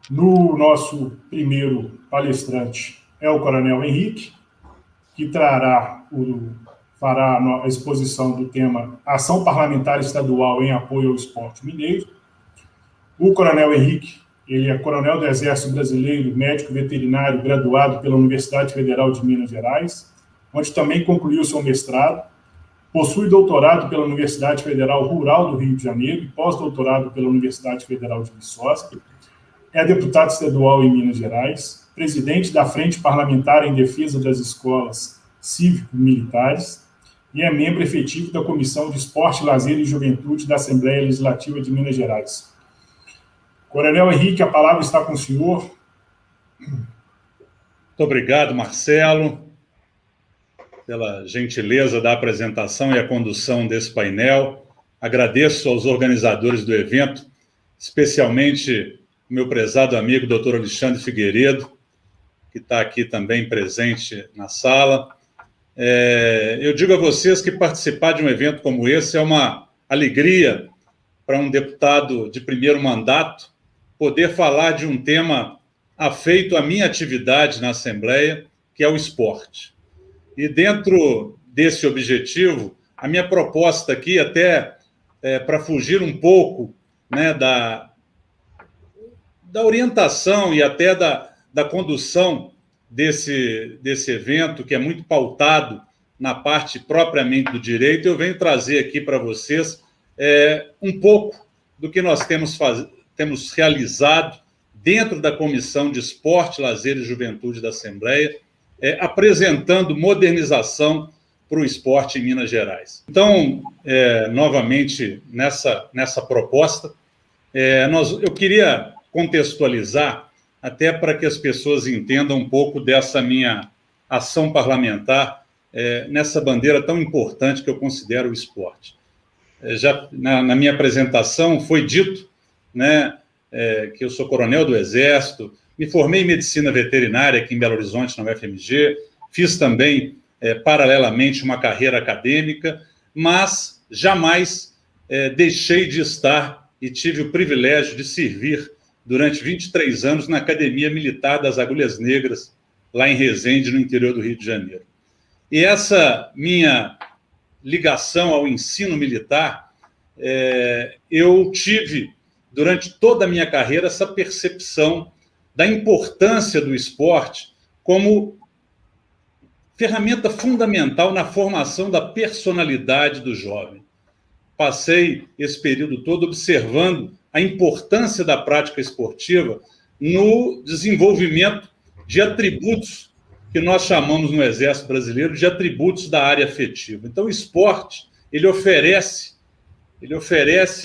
No nosso primeiro palestrante é o Coronel Henrique, que fará a exposição do tema Ação Parlamentar Estadual em Apoio ao Esporte Mineiro. O Coronel Henrique, ele é coronel do Exército Brasileiro, médico veterinário, graduado pela Universidade Federal de Minas Gerais, onde também concluiu seu mestrado. Possui doutorado pela Universidade Federal Rural do Rio de Janeiro e pós-doutorado pela Universidade Federal de Viçosa. É deputado estadual em Minas Gerais, presidente da Frente Parlamentar em Defesa das Escolas Cívico-Militares e é membro efetivo da Comissão de Esporte, Lazer e Juventude da Assembleia Legislativa de Minas Gerais. Coronel Henrique, a palavra está com o senhor. Muito obrigado, Marcelo, pela gentileza da apresentação e a condução desse painel. Agradeço aos organizadores do evento, especialmente meu prezado amigo, doutor Alexandre Figueiredo, que está aqui também presente na sala. Eu digo a vocês que participar de um evento como esse é uma alegria para um deputado de primeiro mandato poder falar de um tema afeito à minha atividade na Assembleia, que é o esporte. E dentro desse objetivo, a minha proposta aqui, até para fugir um pouco, né, da orientação e até da condução desse evento, que é muito pautado na parte propriamente do direito, eu venho trazer aqui para vocês um pouco do que nós temos realizado dentro da Comissão de Esporte, Lazer e Juventude da Assembleia, apresentando modernização para o esporte em Minas Gerais. Então, novamente, nessa proposta, eu queria contextualizar, até para que as pessoas entendam um pouco dessa minha ação parlamentar nessa bandeira tão importante que eu considero o esporte. Já na minha apresentação foi dito, né, que eu sou coronel do Exército, me formei em medicina veterinária aqui em Belo Horizonte, na UFMG, fiz também, paralelamente, uma carreira acadêmica, mas jamais deixei de estar e tive o privilégio de servir durante 23 anos na Academia Militar das Agulhas Negras, lá em Resende, no interior do Rio de Janeiro. E essa minha ligação ao ensino militar, eu tive, durante toda a minha carreira, essa percepção da importância do esporte como ferramenta fundamental na formação da personalidade do jovem. Passei esse período todo observando a importância da prática esportiva no desenvolvimento de atributos que nós chamamos no Exército Brasileiro de atributos da área afetiva. Então, o esporte, ele oferece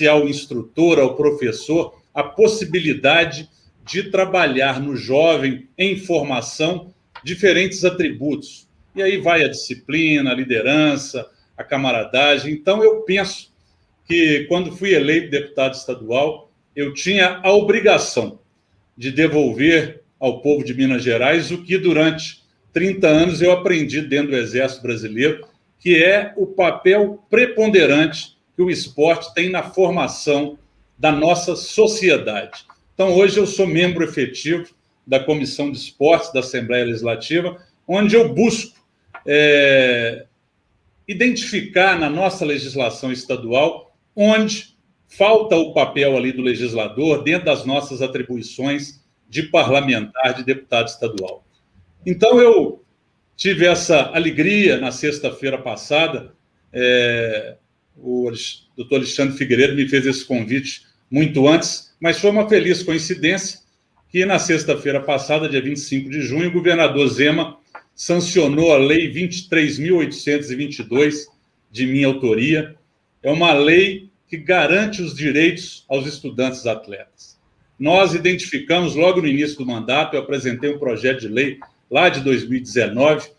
ao instrutor, ao professor, a possibilidade de trabalhar no jovem, em formação, diferentes atributos. E aí vai a disciplina, a liderança, a camaradagem. Então, eu penso que, quando fui eleito deputado estadual, eu tinha a obrigação de devolver ao povo de Minas Gerais o que, durante 30 anos, eu aprendi dentro do Exército Brasileiro, que é o papel preponderante que o esporte tem na formação da nossa sociedade. Então, hoje eu sou membro efetivo da Comissão de Esportes da Assembleia Legislativa, onde eu busco identificar na nossa legislação estadual onde falta o papel ali do legislador dentro das nossas atribuições de parlamentar, de deputado estadual. Então, eu tive essa alegria na sexta-feira passada. O doutor Alexandre Figueiredo me fez esse convite muito antes, mas foi uma feliz coincidência que, na sexta-feira passada, dia 25 de junho, o governador Zema sancionou a Lei 23.822, de minha autoria. É uma lei que garante os direitos aos estudantes atletas. Nós identificamos, logo no início do mandato, eu apresentei um projeto de lei lá de 2019,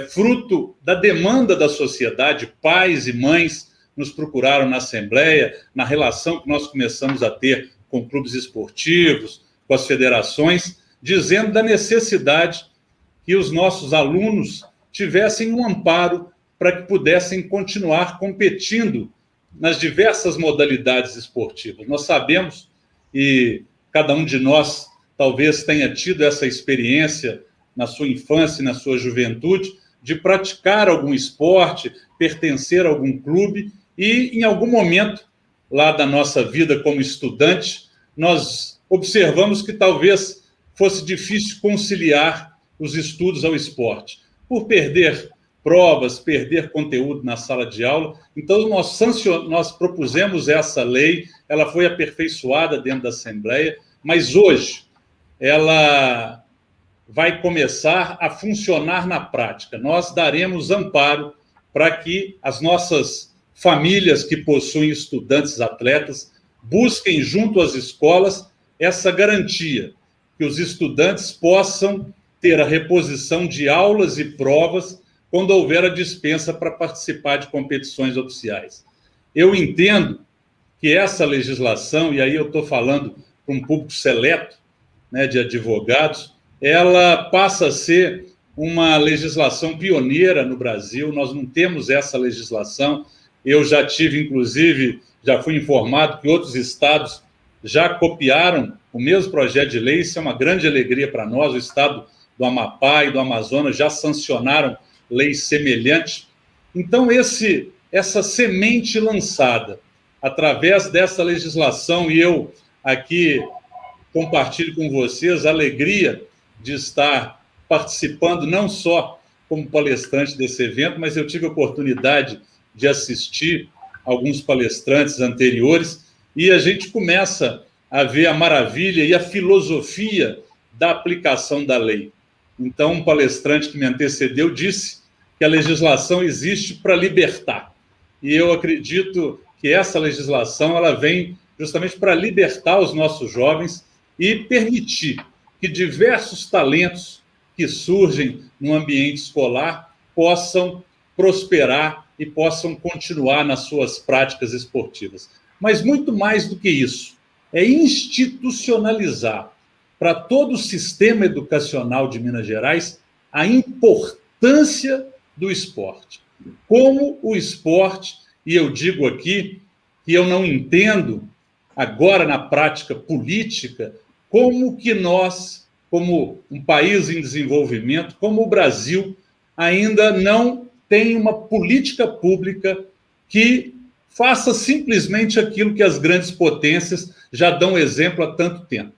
fruto da demanda da sociedade. Pais e mães nos procuraram na Assembleia, na relação que nós começamos a ter com clubes esportivos, com as federações, dizendo da necessidade que os nossos alunos tivessem um amparo para que pudessem continuar competindo nas diversas modalidades esportivas. Nós sabemos, e cada um de nós talvez tenha tido essa experiência na sua infância e na sua juventude, de praticar algum esporte, pertencer a algum clube, e em algum momento lá da nossa vida como estudante, nós observamos que talvez fosse difícil conciliar os estudos ao esporte, por perder provas, perder conteúdo na sala de aula. Então, nós propusemos essa lei, ela foi aperfeiçoada dentro da Assembleia, mas hoje ela vai começar a funcionar na prática. Nós daremos amparo para que as nossas famílias que possuem estudantes atletas busquem junto às escolas essa garantia, que os estudantes possam ter a reposição de aulas e provas quando houver a dispensa para participar de competições oficiais. Eu entendo que essa legislação, e aí eu estou falando para um público seleto, né, de advogados, ela passa a ser uma legislação pioneira no Brasil. Nós não temos essa legislação. Eu já tive, inclusive, já fui informado que outros estados já copiaram o mesmo projeto de lei. Isso é uma grande alegria para nós. O estado do Amapá e do Amazonas já sancionaram leis semelhantes. Então, essa semente lançada através dessa legislação, e eu aqui compartilho com vocês a alegria de estar participando, não só como palestrante desse evento, mas eu tive a oportunidade de assistir alguns palestrantes anteriores, e a gente começa a ver a maravilha e a filosofia da aplicação da lei. Então, um palestrante que me antecedeu disse que a legislação existe para libertar. E eu acredito que essa legislação ela vem justamente para libertar os nossos jovens e permitir que diversos talentos que surgem no ambiente escolar possam prosperar e possam continuar nas suas práticas esportivas. Mas muito mais do que isso, é institucionalizar para todo o sistema educacional de Minas Gerais a importância do esporte. Como o esporte, e eu digo aqui que eu não entendo agora na prática política, como que nós, como um país em desenvolvimento, como o Brasil, ainda não tem uma política pública que faça simplesmente aquilo que as grandes potências já dão exemplo há tanto tempo,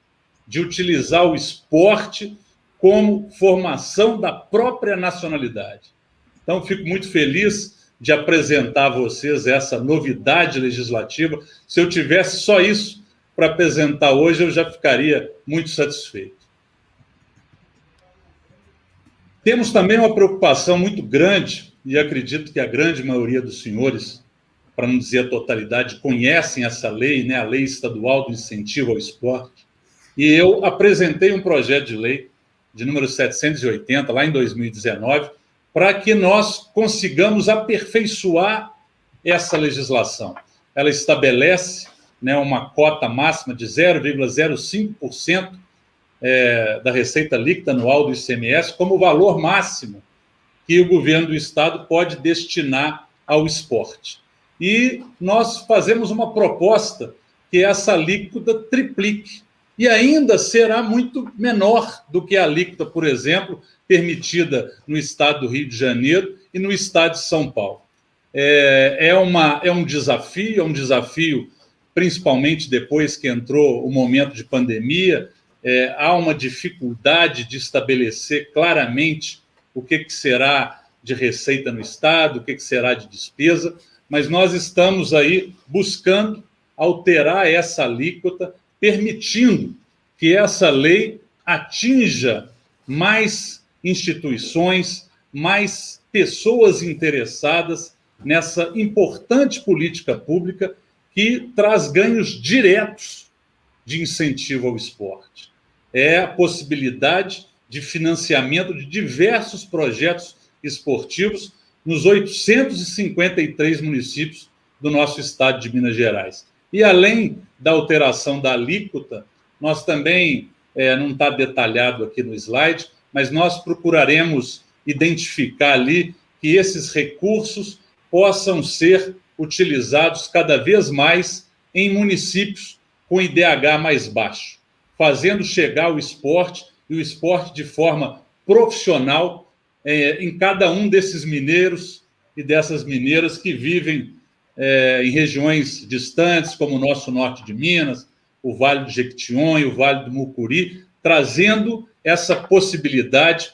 de utilizar o esporte como formação da própria nacionalidade. Então, fico muito feliz de apresentar a vocês essa novidade legislativa. Se eu tivesse só isso para apresentar hoje, eu já ficaria muito satisfeito. Temos também uma preocupação muito grande, e acredito que a grande maioria dos senhores, para não dizer a totalidade, conhecem essa lei, né, a Lei Estadual do Incentivo ao Esporte, e eu apresentei um projeto de lei de número 780, lá em 2019, para que nós consigamos aperfeiçoar essa legislação. Ela estabelece, né, uma cota máxima de 0,05% da receita líquida anual do ICMS como valor máximo que o governo do estado pode destinar ao esporte. E nós fazemos uma proposta que essa alíquota triplique, e ainda será muito menor do que a alíquota, por exemplo, permitida no estado do Rio de Janeiro e no estado de São Paulo. É um desafio, principalmente depois que entrou o momento de pandemia. Há uma dificuldade de estabelecer claramente o que será de receita no estado, o que será de despesa, mas nós estamos aí buscando alterar essa alíquota, permitindo que essa lei atinja mais instituições, mais pessoas interessadas nessa importante política pública que traz ganhos diretos de incentivo ao esporte. É a possibilidade de financiamento de diversos projetos esportivos nos 853 municípios do nosso estado de Minas Gerais. E além da alteração da alíquota, nós também, não está detalhado aqui no slide, mas nós procuraremos identificar ali que esses recursos possam ser utilizados cada vez mais em municípios com IDH mais baixo. fazendo chegar o esporte, e o esporte de forma profissional, em cada um desses mineiros e dessas mineiras que vivem em regiões distantes, como o nosso norte de Minas, o Vale do Jequitinhonha, o Vale do Mucuri, trazendo essa possibilidade,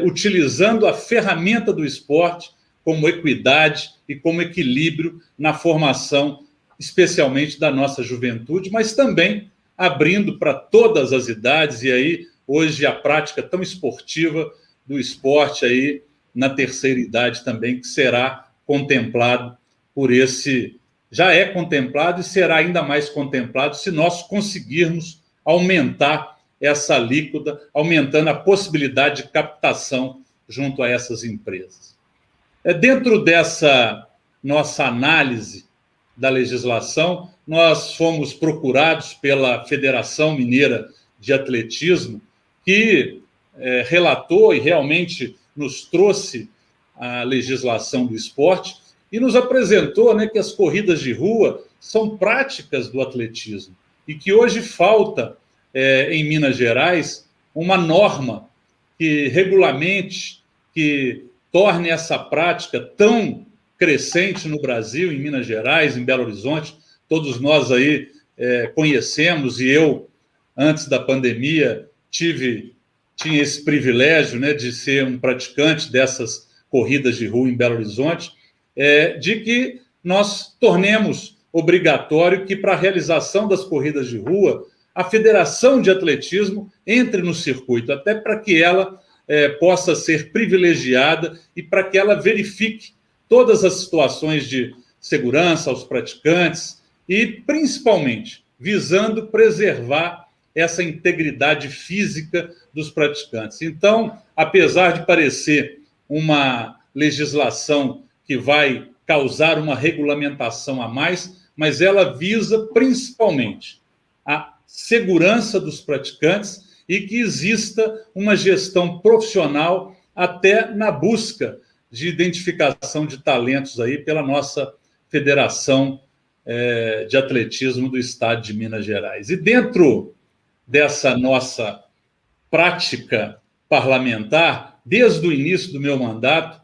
utilizando a ferramenta do esporte como equidade e como equilíbrio na formação, especialmente da nossa juventude, mas também abrindo para todas as idades, e aí hoje a prática tão esportiva do esporte aí na terceira idade também, que será contemplado por esse... Já é contemplado e será ainda mais contemplado se nós conseguirmos aumentar essa alíquota, aumentando a possibilidade de captação junto a essas empresas. Dentro dessa nossa análise da legislação, nós fomos procurados pela Federação Mineira de Atletismo, que relatou e realmente nos trouxe a legislação do esporte e nos apresentou, né, que as corridas de rua são práticas do atletismo e que hoje falta, em Minas Gerais, uma norma que regulamente, que torne essa prática tão crescente no Brasil, em Minas Gerais, em Belo Horizonte. Todos nós aí conhecemos, e eu, antes da pandemia, tinha esse privilégio, né, de ser um praticante dessas corridas de rua em Belo Horizonte, de que nós tornemos obrigatório que, para a realização das corridas de rua, a Federação de Atletismo entre no circuito, até para que ela possa ser privilegiada e para que ela verifique todas as situações de segurança aos praticantes e, principalmente, visando preservar essa integridade física dos praticantes. Então, apesar de parecer uma legislação que vai causar uma regulamentação a mais, mas ela visa principalmente a segurança dos praticantes e que exista uma gestão profissional até na busca de identificação de talentos aí pela nossa Federação de Atletismo do Estado de Minas Gerais. E dentro dessa nossa prática parlamentar, desde o início do meu mandato,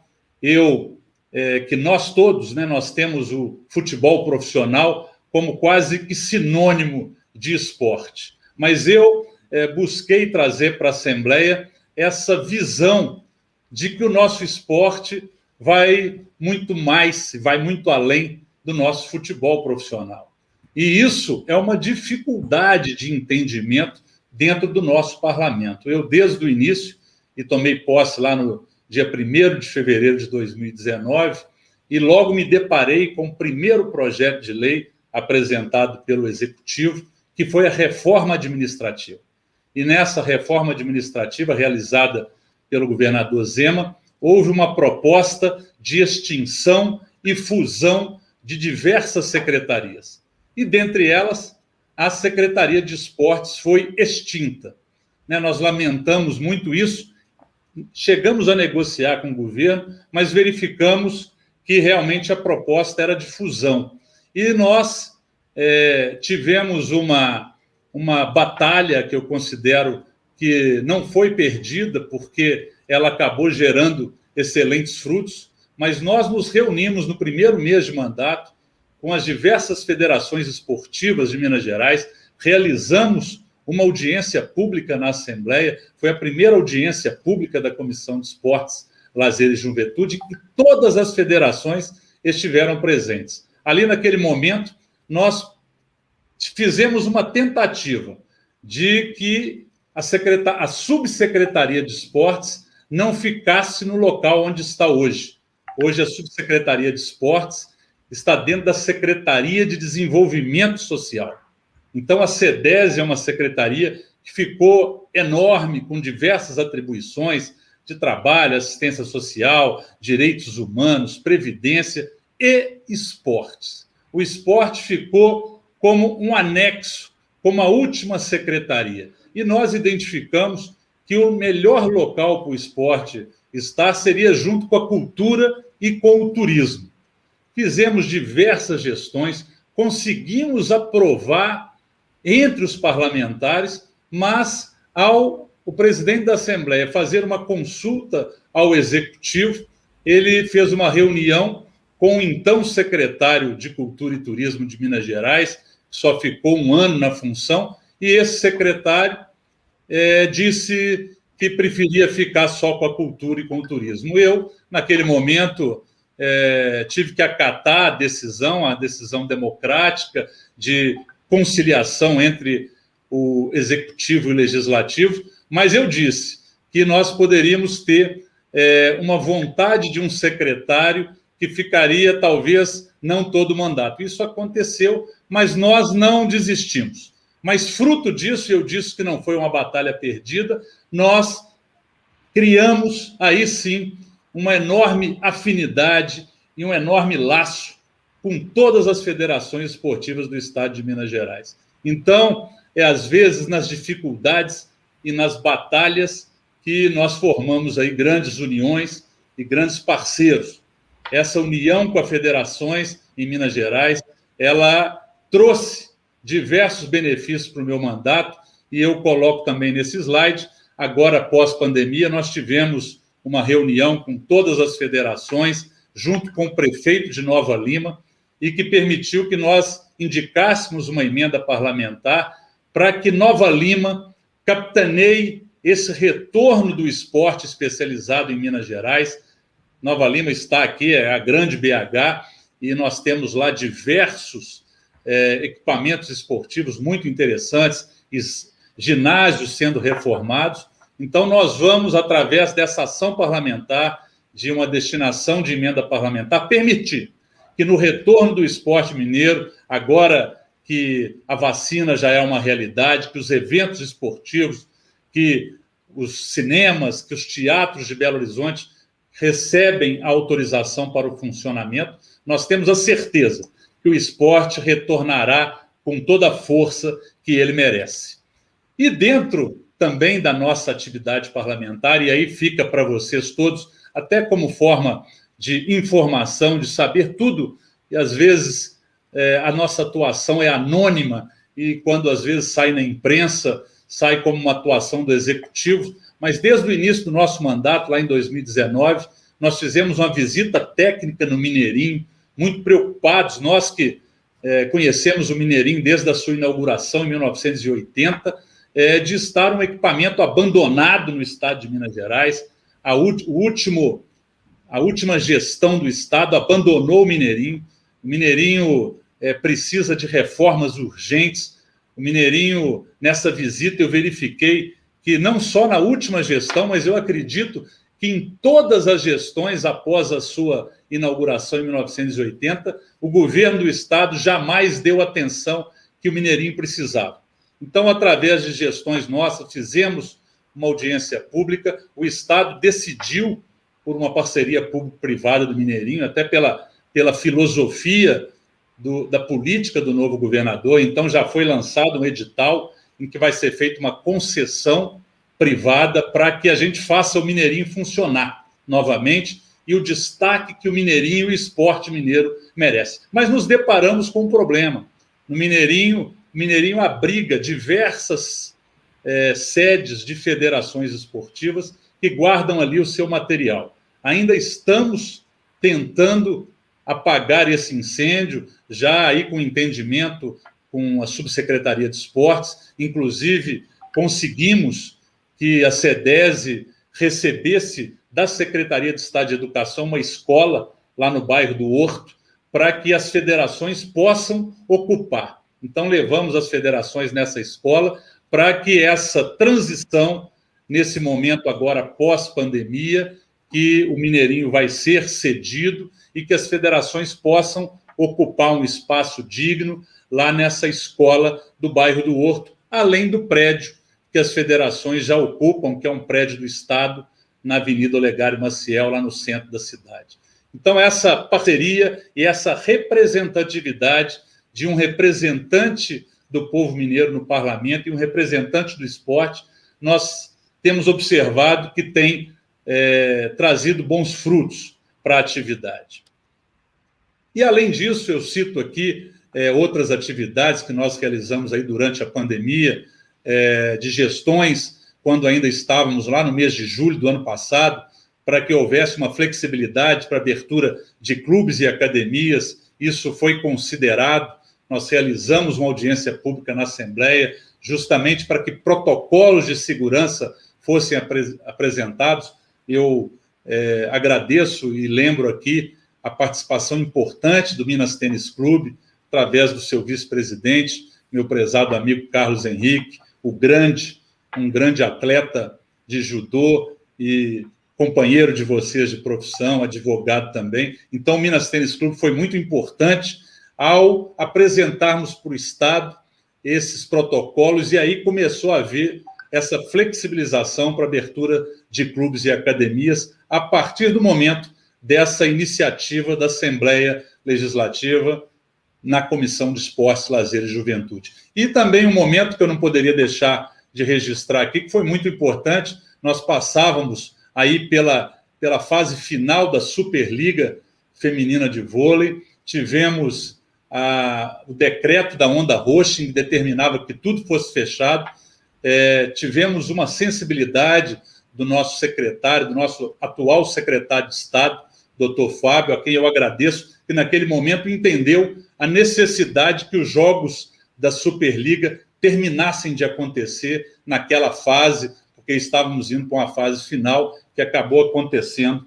que nós todos, né, nós temos o futebol profissional como quase que sinônimo de esporte. Mas eu busquei trazer para a Assembleia essa visão de que o nosso esporte vai muito mais, vai muito além do nosso futebol profissional. E isso é uma dificuldade de entendimento dentro do nosso parlamento. Eu, desde o início, e tomei posse lá no dia 1º de fevereiro de 2019, e logo me deparei com o primeiro projeto de lei apresentado pelo Executivo, que foi a reforma administrativa. E nessa reforma administrativa, realizada pelo governador Zema, houve uma proposta de extinção e fusão de diversas secretarias. E, dentre elas, a Secretaria de Esportes foi extinta. Nós lamentamos muito isso, chegamos a negociar com o governo, mas verificamos que realmente a proposta era de fusão. E nós tivemos uma batalha que eu considero que não foi perdida, porque ela acabou gerando excelentes frutos, mas nós nos reunimos no primeiro mês de mandato com as diversas federações esportivas de Minas Gerais, realizamos uma audiência pública na Assembleia, foi a primeira audiência pública da Comissão de Esportes, Lazer e Juventude, e todas as federações estiveram presentes. Ali, naquele momento, nós fizemos uma tentativa de que a Subsecretaria de Esportes não ficasse no local onde está hoje. Hoje, a Subsecretaria de Esportes está dentro da Secretaria de Desenvolvimento Social. Então, a SEDES é uma secretaria que ficou enorme, com diversas atribuições de trabalho, assistência social, direitos humanos, previdência e esportes. O esporte ficou como um anexo, como a última secretaria. E nós identificamos que o melhor local para o esporte estar seria junto com a cultura e com o turismo. Fizemos diversas gestões, conseguimos aprovar entre os parlamentares mas ao o presidente da Assembleia fazer uma consulta ao Executivo, ele fez uma reunião com o então secretário de Cultura e Turismo de Minas Gerais, que só ficou um ano na função, e esse secretário disse que preferia ficar só com a cultura e com o turismo. Eu, naquele momento, tive que acatar a decisão democrática de conciliação entre o Executivo e o Legislativo, mas eu disse que nós poderíamos ter uma vontade de um secretário que ficaria, talvez, não todo o mandato. Isso aconteceu, mas nós não desistimos. Mas, fruto disso, eu disse que não foi uma batalha perdida, nós criamos, aí sim, uma enorme afinidade e um enorme laço com todas as federações esportivas do estado de Minas Gerais. Então, às vezes, nas dificuldades e nas batalhas que nós formamos aí grandes uniões e grandes parceiros. Essa união com as federações em Minas Gerais, ela trouxe diversos benefícios para o meu mandato, e eu coloco também nesse slide. Agora, pós-pandemia, nós tivemos uma reunião com todas as federações, junto com o prefeito de Nova Lima, e que permitiu que nós indicássemos uma emenda parlamentar para que Nova Lima capitaneie esse retorno do esporte especializado em Minas Gerais. Nova Lima está aqui, é a grande BH, e nós temos lá diversos equipamentos esportivos muito interessantes, ginásios sendo reformados. Então, nós vamos, através dessa ação parlamentar, de uma destinação de emenda parlamentar, permitir que no retorno do esporte mineiro, agora que a vacina já é uma realidade, que os eventos esportivos, que os cinemas, que os teatros de Belo Horizonte recebem a autorização para o funcionamento, nós temos a certeza que o esporte retornará com toda a força que ele merece. E dentro também da nossa atividade parlamentar, e aí fica para vocês todos, até como forma de informação, de saber tudo, e às vezes a nossa atuação é anônima, e quando às vezes sai na imprensa, sai como uma atuação do Executivo, mas desde o início do nosso mandato, lá em 2019, nós fizemos uma visita técnica no Mineirinho, muito preocupados, nós que conhecemos o Mineirinho desde a sua inauguração em 1980, de estar um equipamento abandonado no estado de Minas Gerais. A última gestão do estado abandonou o Mineirinho. O Mineirinho precisa de reformas urgentes. O Mineirinho, nessa visita, eu verifiquei que não só na última gestão, mas eu acredito que em todas as gestões após a sua inauguração em 1980, o governo do estado jamais deu a atenção que o Mineirinho precisava. Então, através de gestões nossas, fizemos uma audiência pública, o estado decidiu por uma parceria público-privada do Mineirinho, até pela filosofia da política do novo governador. Então, já foi lançado um edital em que vai ser feita uma concessão privada para que a gente faça o Mineirinho funcionar novamente, e o destaque que o Mineirinho e o esporte mineiro merece. Mas nos deparamos com um problema. No Mineirinho, o Mineirinho abriga diversas sedes de federações esportivas que guardam ali o seu material. Ainda estamos tentando apagar esse incêndio, já aí com entendimento com a Subsecretaria de Esportes, inclusive conseguimos que a SEDESE recebesse da Secretaria de Estado de Educação uma escola lá no bairro do Horto, para que as federações possam ocupar. Então, levamos as federações nessa escola para que essa transição, nesse momento agora pós-pandemia, que o Mineirinho vai ser cedido e que as federações possam ocupar um espaço digno lá nessa escola do bairro do Horto, além do prédio que as federações já ocupam, que é um prédio do Estado, na Avenida Olegário Maciel, lá no centro da cidade. Então, essa parceria e essa representatividade de um representante do povo mineiro no parlamento e um representante do esporte, nós temos observado que tem trazido bons frutos para a atividade. E, além disso, eu cito aqui outras atividades que nós realizamos aí durante a pandemia. de gestões, quando ainda estávamos lá no mês de julho do ano passado, para que houvesse uma flexibilidade para abertura de clubes e academias. Isso foi considerado. Nós realizamos uma audiência pública na Assembleia, justamente para que protocolos de segurança fossem apresentados. Eu agradeço e lembro aqui a participação importante do Minas Tênis Clube, através do seu vice-presidente, meu prezado amigo Carlos Henrique, um grande atleta de judô e companheiro de vocês de profissão, advogado também. Então, o Minas Tênis Clube foi muito importante ao apresentarmos para o Estado esses protocolos, e aí começou a haver essa flexibilização para abertura de clubes e academias a partir do momento dessa iniciativa da Assembleia Legislativa na Comissão de Esportes, Lazer e Juventude. E também um momento que eu não poderia deixar de registrar aqui, que foi muito importante, nós passávamos aí pela fase final da Superliga Feminina de Vôlei, tivemos o decreto da Onda Roxa, que determinava que tudo fosse fechado, tivemos uma sensibilidade do nosso secretário, do nosso atual secretário de Estado, doutor Fábio, a quem eu agradeço, que naquele momento entendeu a necessidade que os jogos da Superliga terminassem de acontecer naquela fase, porque estávamos indo para uma fase final que acabou acontecendo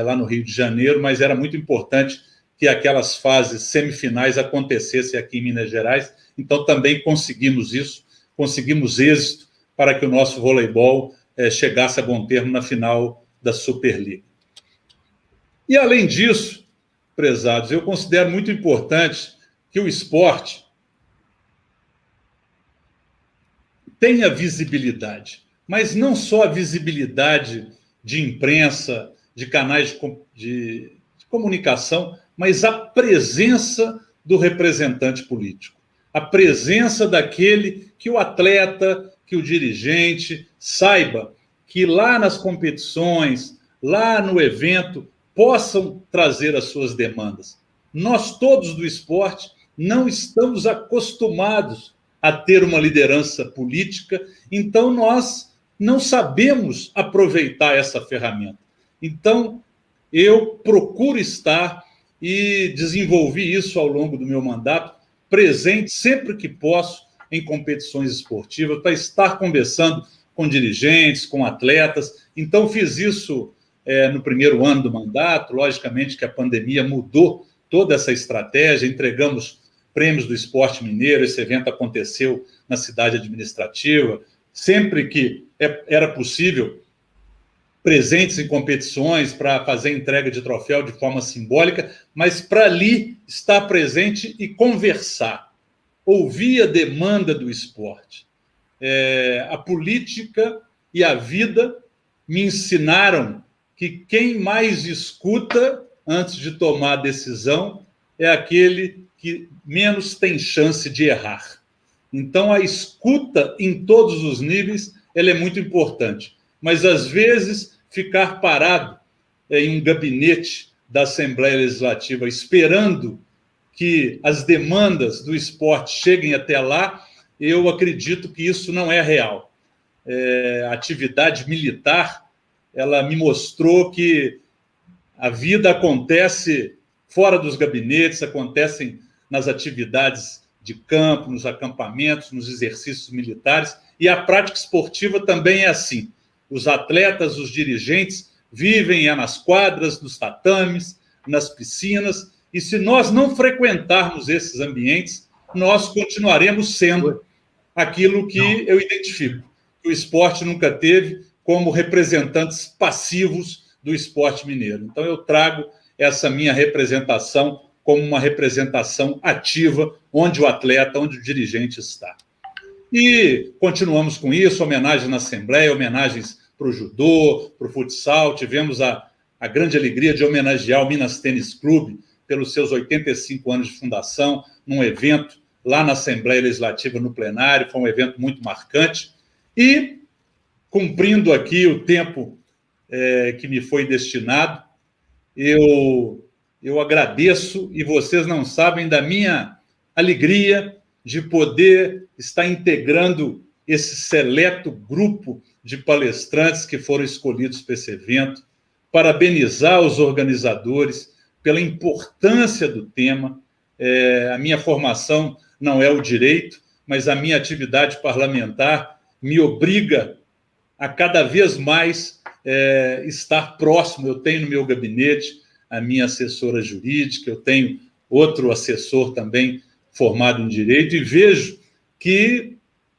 lá no Rio de Janeiro, mas era muito importante que aquelas fases semifinais acontecessem aqui em Minas Gerais. Então também conseguimos isso, conseguimos êxito para que o nosso voleibol chegasse a bom termo na final da Superliga. E além disso, prezados, eu considero muito importante que o esporte tenha visibilidade, mas não só a visibilidade de imprensa, de canais de comunicação, mas a presença do representante político, a presença daquele que o atleta, que o dirigente saiba que lá nas competições, lá no evento, possam trazer as suas demandas. Nós todos do esporte não estamos acostumados a ter uma liderança política, então nós não sabemos aproveitar essa ferramenta. Então, eu procuro estar, e desenvolvi isso ao longo do meu mandato, presente sempre que posso em competições esportivas, para estar conversando com dirigentes, com atletas. Então, fiz isso no primeiro ano do mandato. Logicamente que a pandemia mudou toda essa estratégia, entregamos prêmios do esporte mineiro, esse evento aconteceu na cidade administrativa, sempre que era possível, presentes em competições para fazer entrega de troféu de forma simbólica, mas para ali estar presente e conversar, ouvir a demanda do esporte. A política e a vida me ensinaram que quem mais escuta antes de tomar a decisão é aquele que menos tem chance de errar. Então, a escuta em todos os níveis ela é muito importante. Mas, às vezes, ficar parado em um gabinete da Assembleia Legislativa esperando que as demandas do esporte cheguem até lá, eu acredito que isso não é real. A atividade militar, ela me mostrou que a vida acontece fora dos gabinetes, acontecem nas atividades de campo, nos acampamentos, nos exercícios militares, e a prática esportiva também é assim. Os atletas, os dirigentes, vivem nas quadras, nos tatames, nas piscinas, e se nós não frequentarmos esses ambientes, nós continuaremos sendo aquilo que eu identifico, que o esporte nunca teve, como representantes passivos do esporte mineiro. Então, eu trago essa minha representação como uma representação ativa, onde o atleta, onde o dirigente está. E continuamos com isso, homenagens na Assembleia, homenagens para o judô, para o futsal. Tivemos a grande alegria de homenagear o Minas Tênis Clube pelos seus 85 anos de fundação, num evento lá na Assembleia Legislativa, no plenário. Foi um evento muito marcante. E, cumprindo aqui o tempo que me foi destinado, eu agradeço, e vocês não sabem da minha alegria de poder estar integrando esse seleto grupo de palestrantes que foram escolhidos para esse evento, parabenizar os organizadores pela importância do tema. A minha formação não é o direito, mas a minha atividade parlamentar me obriga a cada vez mais estar próximo. Eu tenho no meu gabinete a minha assessora jurídica, eu tenho outro assessor também formado em direito, e vejo que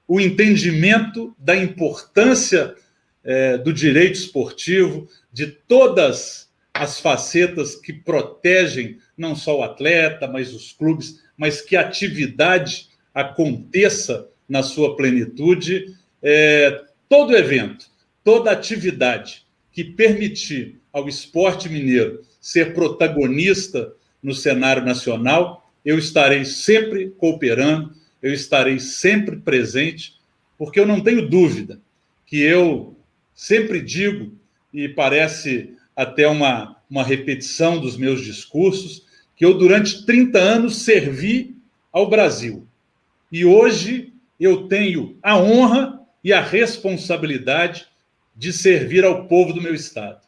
o entendimento da importância do direito esportivo, de todas as facetas que protegem não só o atleta, mas os clubes, mas que a atividade aconteça na sua plenitude. Todo evento, toda atividade que permitir ao esporte mineiro ser protagonista no cenário nacional, eu estarei sempre cooperando, eu estarei sempre presente, porque eu não tenho dúvida que eu sempre digo, e parece até uma repetição dos meus discursos, que eu durante 30 anos servi ao Brasil. E hoje eu tenho a honra e a responsabilidade de servir ao povo do meu estado.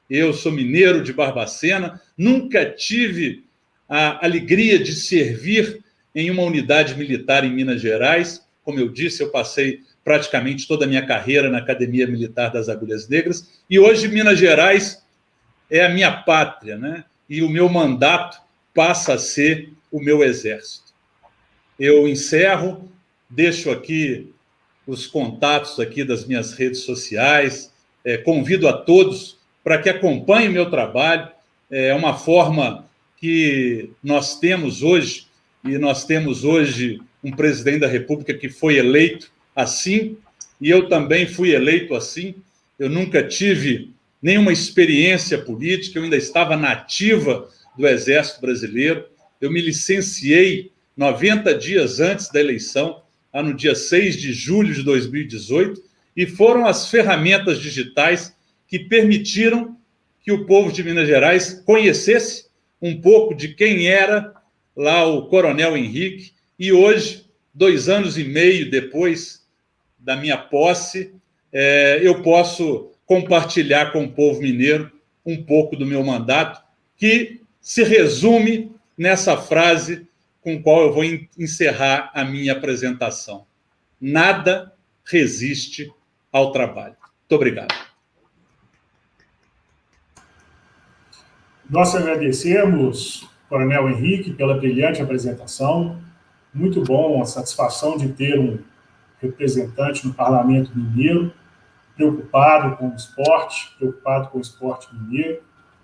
Eu sou mineiro de Barbacena, nunca tive a alegria de servir em uma unidade militar em Minas Gerais. Como eu disse, eu passei praticamente toda a minha carreira na Academia Militar das Agulhas Negras, e hoje Minas Gerais é a minha pátria, né? E o meu mandato passa a ser o meu exército. Eu encerro, deixo aqui os contatos aqui das minhas redes sociais, convido a todos para que acompanhem o meu trabalho. É uma forma que nós temos hoje, e nós temos hoje um presidente da República que foi eleito assim, e eu também fui eleito assim. Eu nunca tive nenhuma experiência política, eu ainda estava na ativa do Exército Brasileiro. Eu me licenciei 90 dias antes da eleição, no dia 6 de julho de 2018, e foram as ferramentas digitais que permitiram que o povo de Minas Gerais conhecesse um pouco de quem era lá o Coronel Henrique, e hoje, 2 anos e meio depois da minha posse, eu posso compartilhar com o povo mineiro um pouco do meu mandato, que se resume nessa frase com a qual eu vou encerrar a minha apresentação: nada resiste ao trabalho. Muito obrigado. Nós agradecemos, Coronel Henrique, pela brilhante apresentação. Muito bom, a satisfação de ter um representante no Parlamento Mineiro preocupado com o esporte mineiro.